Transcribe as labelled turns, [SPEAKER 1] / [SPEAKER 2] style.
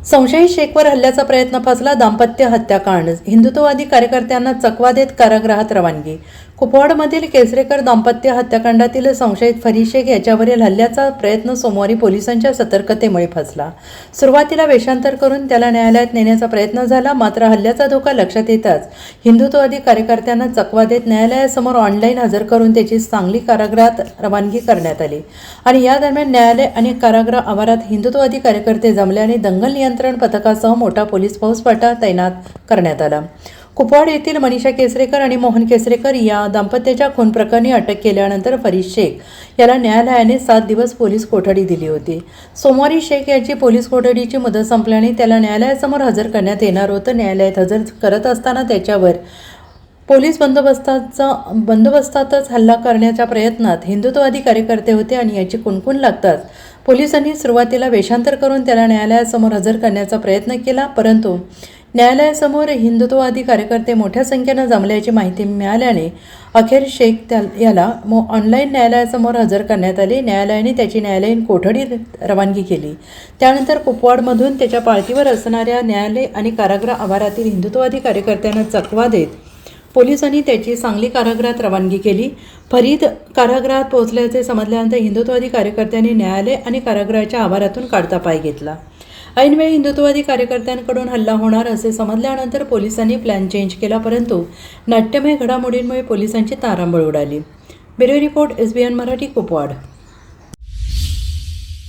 [SPEAKER 1] संशयित शेखवर हल्ल्याचा प्रयत्न फसला. दाम्पत्य हत्याकांड. हिंदुत्ववादी कार्यकर्त्यांना चकवा देत कारागृहात रवानगी. कुपवाडमधील केसरेकर दाम्पत्य हत्याकांडातील संशयित फरीद शेख याच्यावरील हल्ल्याचा प्रयत्न सोमवारी पोलिसांच्या सतर्कतेमुळे फसला. सुरुवातीला वेषांतर करून त्याला न्यायालयात नेण्याचा प्रयत्न झाला. मात्र हल्ल्याचा धोका लक्षात येताच हिंदुत्ववादी कार्यकर्त्यांना चकवा देत न्यायालयासमोर ऑनलाईन हजर करून त्याची सांगली कारागृहात रवानगी करण्यात आली. आणि या दरम्यान न्यायालय आणि कारागृह आवारात हिंदुत्ववादी कार्यकर्ते जमल्याने दंगल नियंत्रण पथकासह मोठा पोलीस फौजफाटा तैनात करण्यात आला. कुपवाड येथील मनीषा केसरेकर आणि मोहन केसरेकर या दाम्पत्याच्या खून प्रकरणी अटक केल्यानंतर फरीद शेख याला न्यायालयाने 7 दिवस पोलीस कोठडी दिली होती. सोमवारी शेख याची पोलीस कोठडीची मुदत संपल्याने त्याला न्यायालयासमोर हजर करण्यात येणार होतं. न्यायालयात हजर करत असताना त्याच्यावर पोलीस बंदोबस्तातच हल्ला करण्याच्या प्रयत्नात हिंदुत्ववादी कार्यकर्ते होते आणि याची कुणकुण लागताच पोलिसांनी सुरुवातीला वेषांतर करून त्याला न्यायालयासमोर हजर करण्याचा प्रयत्न केला. परंतु न्यायालयासमोर हिंदुत्ववादी कार्यकर्ते मोठ्या संख्येनं जमल्याची माहिती मिळाल्याने अखेर शेख याला ऑनलाईन न्यायालयासमोर हजर करण्यात आले. न्यायालयाने त्याची न्यायालयीन कोठडी रवानगी केली. त्यानंतर कुपवाडमधून त्याच्या पाळतीवर असणाऱ्या न्यायालय आणि कारागृह आवारातील हिंदुत्ववादी कार्यकर्त्यांना चकवा देत पोलिसांनी त्याची सांगली कारागृहात रवानगी केली. फरीद कारागृहात पोहोचल्याचे समजल्यानंतर हिंदुत्ववादी कार्यकर्त्यांनी न्यायालय आणि कारागृहाच्या आवारातून काढता पाय घेतला. ऐनवेळी हिंदुत्ववादी कार्यकर्त्यांकडून हल्ला होणार असे समजल्यानंतर पोलिसांनी प्लॅन चेंज केला. परंतु नाट्यमय घडामोडींमुळे पोलिसांची तारांबळ उडाली. Bureau report SBN Marathi, Kupwad.